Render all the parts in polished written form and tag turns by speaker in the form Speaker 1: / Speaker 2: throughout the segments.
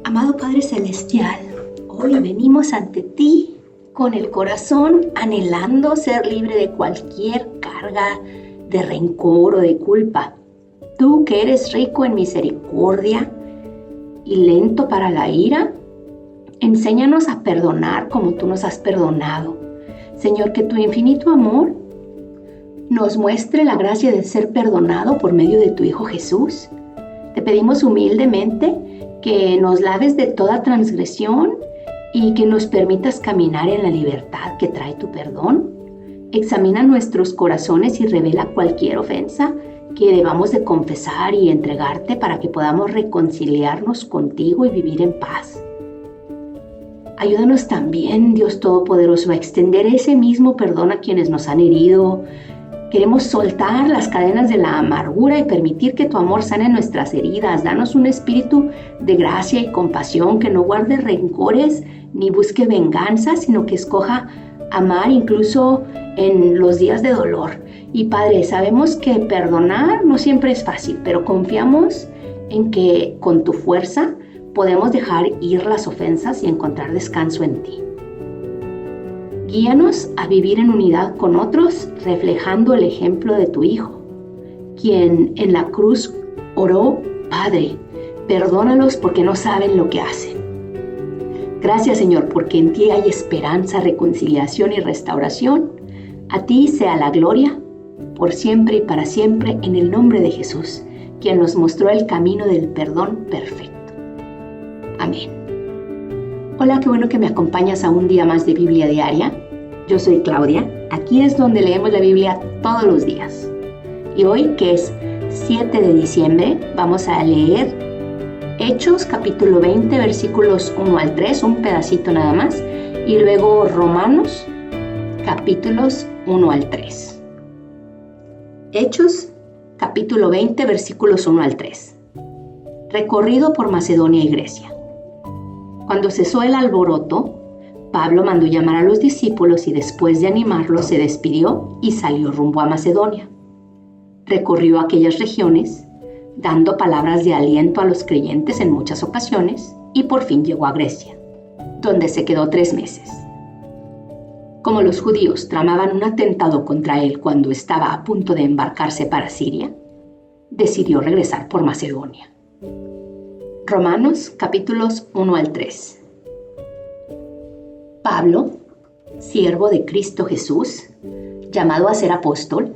Speaker 1: Amado Padre Celestial, hoy venimos ante ti con el corazón anhelando ser libre de cualquier carga de rencor o de culpa. Tú que eres rico en misericordia y lento para la ira, enséñanos a perdonar como tú nos has perdonado. Señor, que tu infinito amor nos muestre la gracia de ser perdonado por medio de tu Hijo Jesús. Te pedimos humildemente que nos laves de toda transgresión y que nos permitas caminar en la libertad que trae tu perdón. Examina nuestros corazones y revela cualquier ofensa que debamos de confesar y entregarte para que podamos reconciliarnos contigo y vivir en paz. Ayúdanos también, Dios Todopoderoso, a extender ese mismo perdón a quienes nos han herido. Queremos soltar las cadenas de la amargura y permitir que tu amor sane nuestras heridas. Danos un espíritu de gracia y compasión que no guarde rencores ni busque venganza, sino que escoja amar incluso en los días de dolor. Y Padre, sabemos que perdonar no siempre es fácil, pero confiamos en que con tu fuerza podemos dejar ir las ofensas y encontrar descanso en ti. Guíanos a vivir en unidad con otros, reflejando el ejemplo de tu Hijo, quien en la cruz oró: Padre, perdónalos porque no saben lo que hacen. Gracias, Señor, porque en ti hay esperanza, reconciliación y restauración. A ti sea la gloria, por siempre y para siempre, en el nombre de Jesús, quien nos mostró el camino del perdón perfecto. Amén. Hola, qué bueno que me acompañas a un día más de Biblia Diaria. Yo soy Claudia. Aquí es donde leemos la Biblia todos los días. Y hoy, que es 7 de diciembre, vamos a leer Hechos capítulo 20, versículos 1 al 3, un pedacito nada más, y luego Romanos capítulos 1 al 3. Hechos capítulo 20, versículos 1 al 3. Recorrido por Macedonia y Grecia. Cuando cesó el alboroto, Pablo mandó llamar a los discípulos y después de animarlos se despidió y salió rumbo a Macedonia. Recorrió aquellas regiones, dando palabras de aliento a los creyentes en muchas ocasiones, y por fin llegó a Grecia, donde se quedó 3 meses. Como los judíos tramaban un atentado contra él cuando estaba a punto de embarcarse para Siria, decidió regresar por Macedonia. Romanos capítulos 1 al 3. Pablo, siervo de Cristo Jesús, llamado a ser apóstol,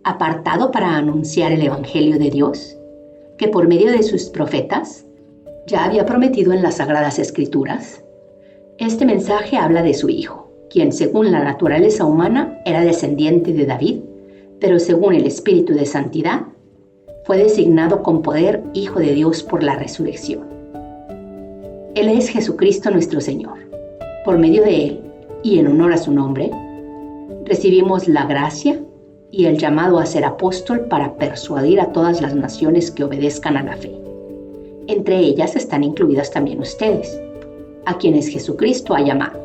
Speaker 1: apartado para anunciar el Evangelio de Dios, que por medio de sus profetas ya había prometido en las Sagradas Escrituras. Este mensaje habla de su Hijo, quien según la naturaleza humana era descendiente de David, pero según el Espíritu de Santidad, fue designado con poder Hijo de Dios por la resurrección. Él es Jesucristo nuestro Señor. Por medio de Él, y en honor a su nombre, recibimos la gracia y el llamado a ser apóstol para persuadir a todas las naciones que obedezcan a la fe. Entre ellas están incluidas también ustedes, a quienes Jesucristo ha llamado.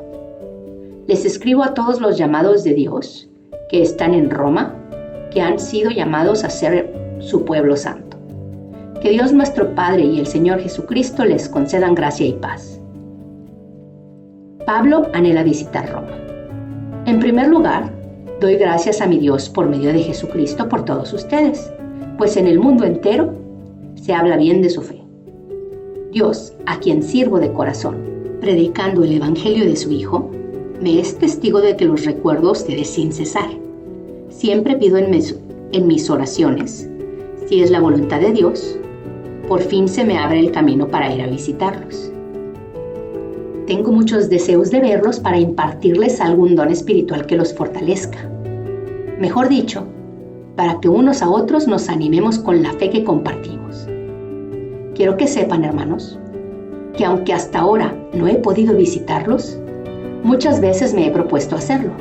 Speaker 1: Les escribo a todos los llamados de Dios que están en Roma, que han sido llamados a ser su pueblo santo. Que Dios nuestro Padre y el Señor Jesucristo les concedan gracia y paz. Pablo anhela visitar Roma. En primer lugar, doy gracias a mi Dios por medio de Jesucristo por todos ustedes, pues en el mundo entero se habla bien de su fe. Dios, a quien sirvo de corazón, predicando el Evangelio de su Hijo, me es testigo de que los recuerdo a ustedes sin cesar. Siempre pido en mis oraciones, si es la voluntad de Dios, por fin se me abre el camino para ir a visitarlos. Tengo muchos deseos de verlos para impartirles algún don espiritual que los fortalezca. Mejor dicho, para que unos a otros nos animemos con la fe que compartimos. Quiero que sepan, hermanos, que aunque hasta ahora no he podido visitarlos, muchas veces me he propuesto hacerlo,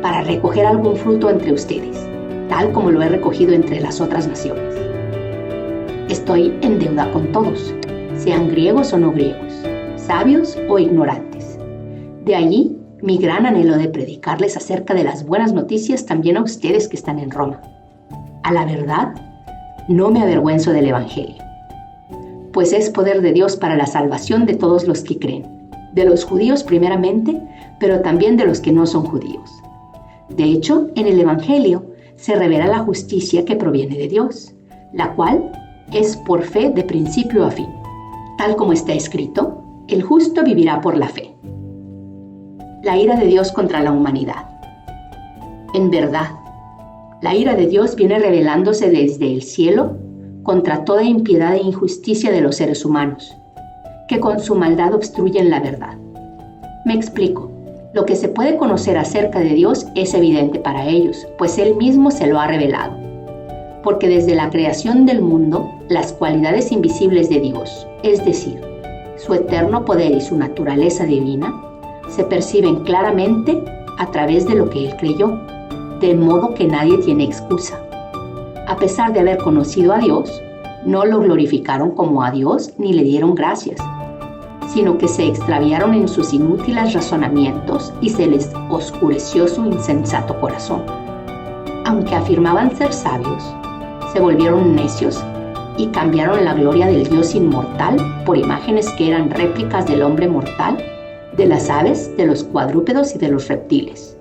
Speaker 1: para recoger algún fruto entre ustedes, tal como lo he recogido entre las otras naciones. Estoy en deuda con todos, sean griegos o no griegos, sabios o ignorantes. De allí mi gran anhelo de predicarles acerca de las buenas noticias también a ustedes que están en Roma. A la verdad, no me avergüenzo del Evangelio, pues es poder de Dios para la salvación de todos los que creen, de los judíos primeramente, pero también de los que no son judíos. De hecho, en el Evangelio se revela la justicia que proviene de Dios, la cual es por fe de principio a fin. Tal como está escrito, el justo vivirá por la fe. La ira de Dios contra la humanidad. En verdad, la ira de Dios viene revelándose desde el cielo contra toda impiedad e injusticia de los seres humanos, que con su maldad obstruyen la verdad. Me explico. Lo que se puede conocer acerca de Dios es evidente para ellos, pues Él mismo se lo ha revelado. Porque desde la creación del mundo, las cualidades invisibles de Dios, es decir, su eterno poder y su naturaleza divina, se perciben claramente a través de lo que Él creyó, de modo que nadie tiene excusa. A pesar de haber conocido a Dios, no lo glorificaron como a Dios ni le dieron gracias, sino que se extraviaron en sus inútiles razonamientos y se les oscureció su insensato corazón. Aunque afirmaban ser sabios, se volvieron necios y cambiaron la gloria del Dios inmortal por imágenes que eran réplicas del hombre mortal, de las aves, de los cuadrúpedos y de los reptiles.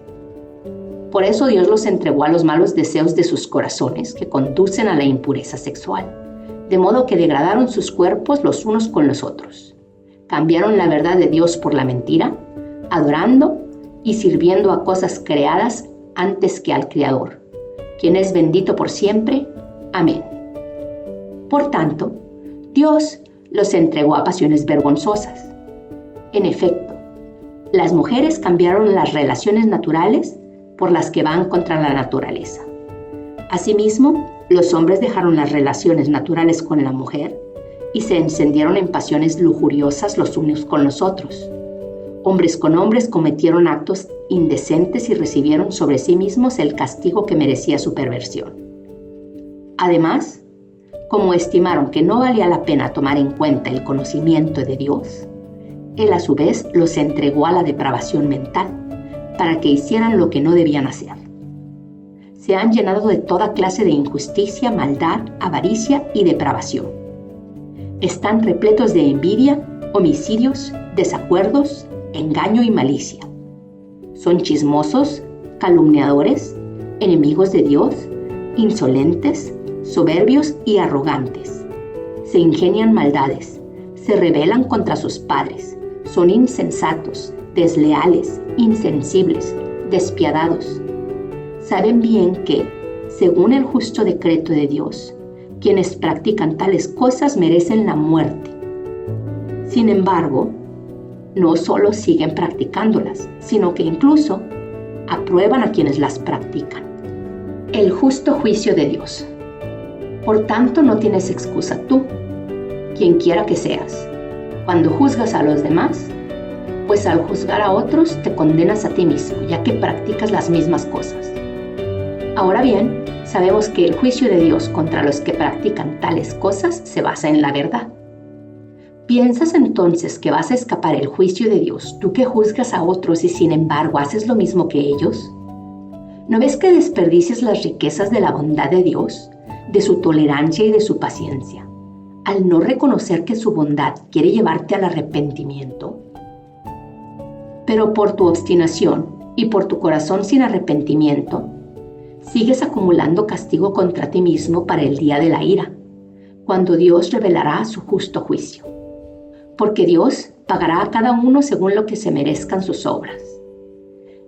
Speaker 1: Por eso Dios los entregó a los malos deseos de sus corazones que conducen a la impureza sexual, de modo que degradaron sus cuerpos los unos con los otros. Cambiaron la verdad de Dios por la mentira, adorando y sirviendo a cosas creadas antes que al Creador, quien es bendito por siempre. Amén. Por tanto, Dios los entregó a pasiones vergonzosas. En efecto, las mujeres cambiaron las relaciones naturales por las que van contra la naturaleza. Asimismo, los hombres dejaron las relaciones naturales con la mujer y se encendieron en pasiones lujuriosas los unos con los otros. Hombres con hombres cometieron actos indecentes y recibieron sobre sí mismos el castigo que merecía su perversión. Además, como estimaron que no valía la pena tomar en cuenta el conocimiento de Dios, Él a su vez los entregó a la depravación mental, para que hicieran lo que no debían hacer. Se han llenado de toda clase de injusticia, maldad, avaricia y depravación. Están repletos de envidia, homicidios, desacuerdos, engaño y malicia. Son chismosos, calumniadores, enemigos de Dios, insolentes, soberbios y arrogantes. Se ingenian maldades, se rebelan contra sus padres, son insensatos, desleales, insensibles, despiadados. Saben bien que, según el justo decreto de Dios, quienes practican tales cosas merecen la muerte. Sin embargo, no solo siguen practicándolas, sino que incluso aprueban a quienes las practican. El justo juicio de Dios. Por tanto, no tienes excusa tú, quien quiera que seas, cuando juzgas a los demás, pues al juzgar a otros te condenas a ti mismo, ya que practicas las mismas cosas. Ahora bien, sabemos que el juicio de Dios contra los que practican tales cosas se basa en la verdad. ¿Piensas entonces que vas a escapar el juicio de Dios, tú que juzgas a otros y sin embargo haces lo mismo que ellos? ¿No ves que desperdicias las riquezas de la bondad de Dios, de su tolerancia y de su paciencia, al no reconocer que su bondad quiere llevarte al arrepentimiento? Pero por tu obstinación y por tu corazón sin arrepentimiento, sigues acumulando castigo contra ti mismo para el día de la ira, cuando Dios revelará su justo juicio. Porque Dios pagará a cada uno según lo que se merezcan sus obras.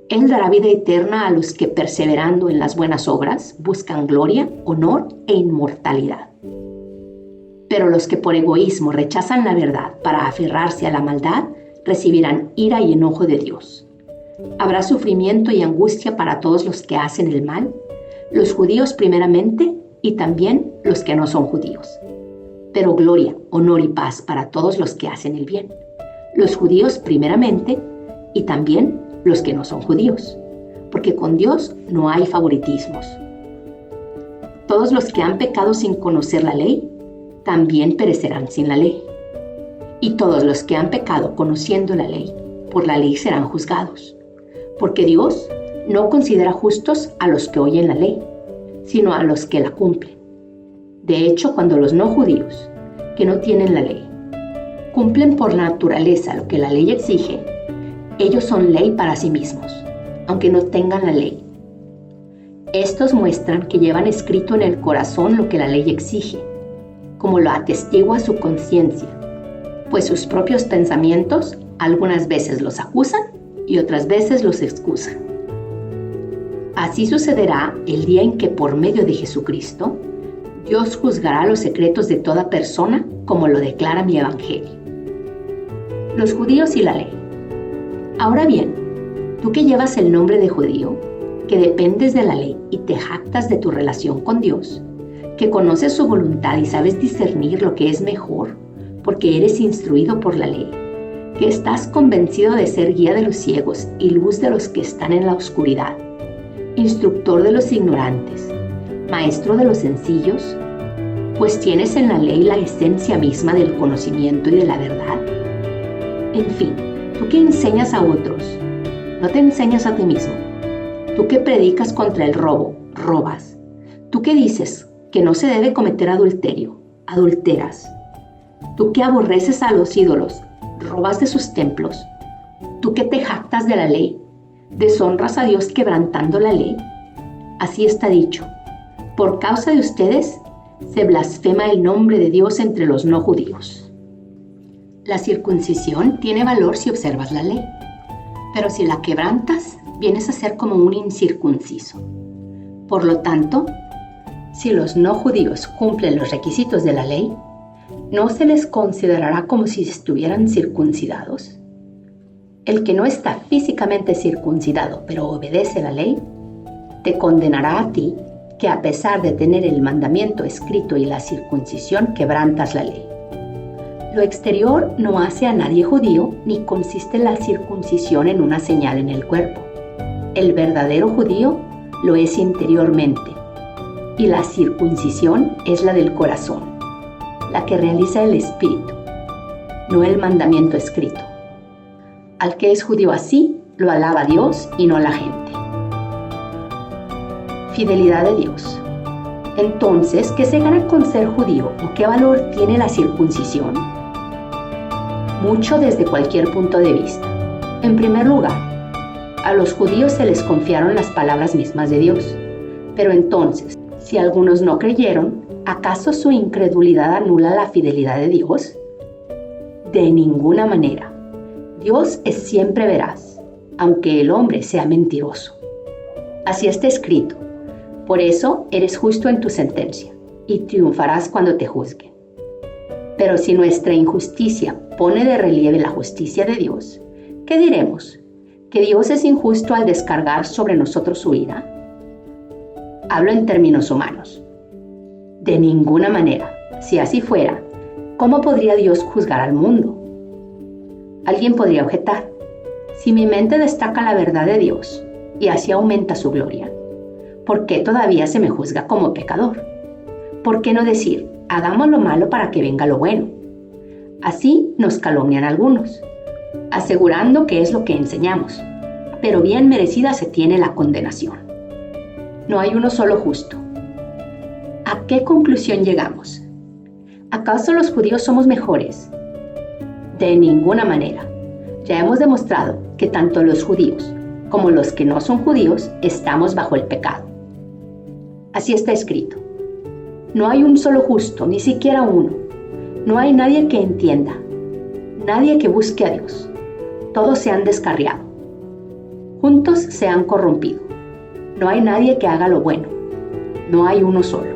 Speaker 1: Él dará vida eterna a los que, perseverando en las buenas obras, buscan gloria, honor e inmortalidad. Pero los que por egoísmo rechazan la verdad para aferrarse a la maldad, recibirán ira y enojo de Dios. Habrá sufrimiento y angustia para todos los que hacen el mal, los judíos primeramente y también los que no son judíos. Pero gloria, honor y paz para todos los que hacen el bien, los judíos primeramente y también los que no son judíos, porque con Dios no hay favoritismos. Todos los que han pecado sin conocer la ley, también perecerán sin la ley. Y todos los que han pecado conociendo la ley, por la ley serán juzgados. Porque Dios no considera justos a los que oyen la ley, sino a los que la cumplen. De hecho, cuando los no judíos, que no tienen la ley. Cumplen por naturaleza lo que la ley exige. Ellos son ley para sí mismos, aunque no tengan la ley. Estos muestran que llevan escrito en el corazón lo que la ley exige, como lo atestigua su conciencia, pues sus propios pensamientos algunas veces los acusan y otras veces los excusan. Así sucederá el día en que por medio de Jesucristo, Dios juzgará los secretos de toda persona como lo declara mi Evangelio. Los judíos y la ley. Ahora bien, tú que llevas el nombre de judío, que dependes de la ley y te jactas de tu relación con Dios, que conoces su voluntad y sabes discernir lo que es mejor, porque eres instruido por la ley, que estás convencido de ser guía de los ciegos y luz de los que están en la oscuridad, instructor de los ignorantes, maestro de los sencillos, pues tienes en la ley la esencia misma del conocimiento y de la verdad. En fin, tú que enseñas a otros, no te enseñas a ti mismo. Tú que predicas contra el robo, robas. Tú que dices que no se debe cometer adulterio, adulteras. Tú que aborreces a los ídolos, robas de sus templos. Tú que te jactas de la ley, deshonras a Dios quebrantando la ley. Así está dicho: por causa de ustedes se blasfema el nombre de Dios entre los no judíos. La circuncisión tiene valor si observas la ley, pero si la quebrantas, vienes a ser como un incircunciso. Por lo tanto, si los no judíos cumplen los requisitos de la ley, ¿no se les considerará como si estuvieran circuncidados? El que no está físicamente circuncidado, pero obedece la ley, te condenará a ti, que a pesar de tener el mandamiento escrito y la circuncisión, quebrantas la ley. Lo exterior no hace a nadie judío, ni consiste la circuncisión en una señal en el cuerpo. El verdadero judío lo es interiormente, y la circuncisión es la del corazón, la que realiza el espíritu, no el mandamiento escrito. Al que es judío así, lo alaba Dios y no la gente. Fidelidad de Dios. Entonces, ¿qué se gana con ser judío o qué valor tiene la circuncisión? Mucho desde cualquier punto de vista. En primer lugar, a los judíos se les confiaron las palabras mismas de Dios. Pero entonces, si algunos no creyeron, ¿acaso su incredulidad anula la fidelidad de Dios? De ninguna manera. Dios es siempre veraz, aunque el hombre sea mentiroso. Así está escrito: por eso eres justo en tu sentencia, y triunfarás cuando te juzguen. Pero si nuestra injusticia pone de relieve la justicia de Dios, ¿qué diremos? ¿Que Dios es injusto al descargar sobre nosotros su ira? Hablo en términos humanos. De ninguna manera. Si así fuera, ¿cómo podría Dios juzgar al mundo? Alguien podría objetar: si mi mente destaca la verdad de Dios y así aumenta su gloria, ¿por qué todavía se me juzga como pecador? ¿Por qué no decir: hagamos lo malo para que venga lo bueno? Así nos calumnian algunos, asegurando que es lo que enseñamos, pero bien merecida se tiene la condenación. No hay uno solo justo. ¿A qué conclusión llegamos? ¿Acaso los judíos somos mejores? De ninguna manera. Ya hemos demostrado que tanto los judíos como los que no son judíos estamos bajo el pecado. Así está escrito: no hay un solo justo, ni siquiera uno. No hay nadie que entienda, nadie que busque a Dios. Todos se han descarriado. Juntos se han corrompido. No hay nadie que haga lo bueno. No hay uno solo.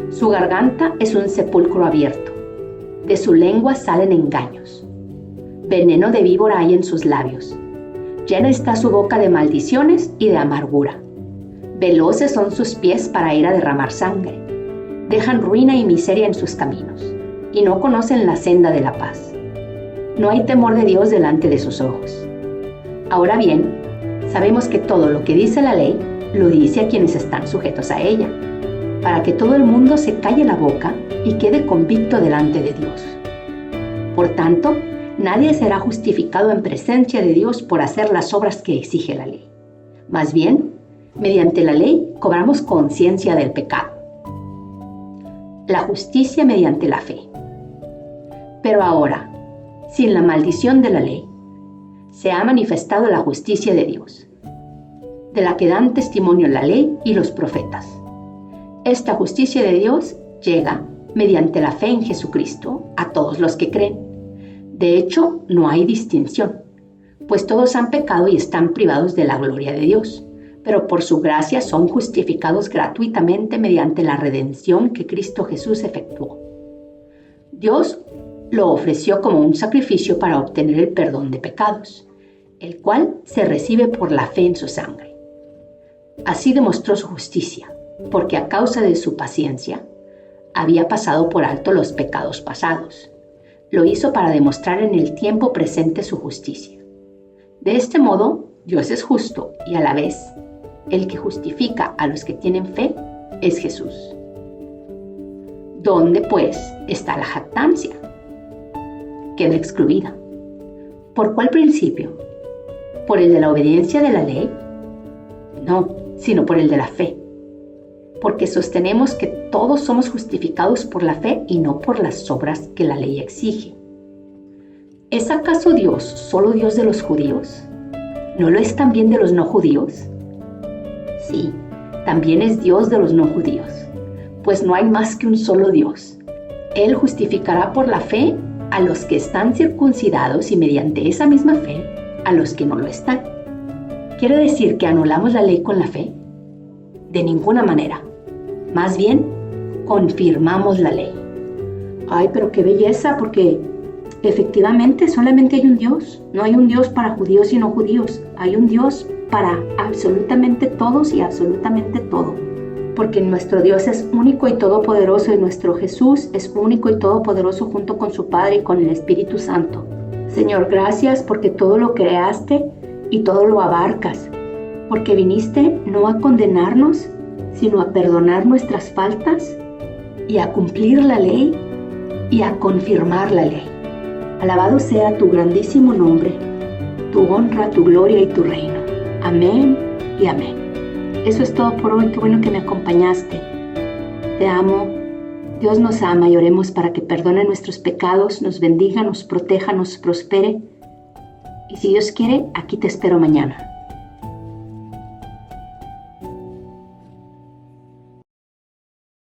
Speaker 1: Su garganta es un sepulcro abierto. De su lengua salen engaños. Veneno de víbora hay en sus labios. Llena está su boca de maldiciones y de amargura. Veloces son sus pies para ir a derramar sangre. Dejan ruina y miseria en sus caminos, y no conocen la senda de la paz. No hay temor de Dios delante de sus ojos. Ahora bien, sabemos que todo lo que dice la ley, lo dice a quienes están sujetos a ella, para que todo el mundo se calle la boca y quede convicto delante de Dios. Por tanto, nadie será justificado en presencia de Dios por hacer las obras que exige la ley. Más bien, mediante la ley cobramos conciencia del pecado. La justicia mediante la fe. Pero ahora, sin la maldición de la ley, se ha manifestado la justicia de Dios, de la que dan testimonio la ley y los profetas. Esta justicia de Dios llega mediante la fe en Jesucristo a todos los que creen. De hecho, no hay distinción, pues todos han pecado y están privados de la gloria de Dios, pero por su gracia son justificados gratuitamente mediante la redención que Cristo Jesús efectuó. Dios lo ofreció como un sacrificio para obtener el perdón de pecados, el cual se recibe por la fe en su sangre. Así demostró su justicia, porque a causa de su paciencia, había pasado por alto los pecados pasados. Lo hizo para demostrar en el tiempo presente su justicia. De este modo, Dios es justo y a la vez, el que justifica a los que tienen fe es Jesús. ¿Dónde, pues, está la jactancia? Queda excluida. ¿Por cuál principio? ¿Por el de la obediencia de la ley? No, sino por el de la fe. Porque sostenemos que todos somos justificados por la fe y no por las obras que la ley exige. ¿Es acaso Dios solo Dios de los judíos? ¿No lo es también de los no judíos? Sí, también es Dios de los no judíos, pues no hay más que un solo Dios. Él justificará por la fe a los que están circuncidados y mediante esa misma fe a los que no lo están. ¿Quiere decir que anulamos la ley con la fe? De ninguna manera. Más bien, confirmamos la ley. Ay, pero qué belleza, porque efectivamente solamente hay un Dios. No hay un Dios para judíos y no judíos. Hay un Dios para absolutamente todos y absolutamente todo. Porque nuestro Dios es único y todopoderoso y nuestro Jesús es único y todopoderoso junto con su Padre y con el Espíritu Santo. Señor, gracias porque todo lo creaste y todo lo abarcas. Porque viniste no a condenarnos, sino a perdonar nuestras faltas y a cumplir la ley y a confirmar la ley. Alabado sea tu grandísimo nombre, tu honra, tu gloria y tu reino. Amén y amén. Eso es todo por hoy. Qué bueno que me acompañaste. Te amo. Dios nos ama y oremos para que perdone nuestros pecados, nos bendiga, nos proteja, nos prospere. Y si Dios quiere, aquí te espero mañana.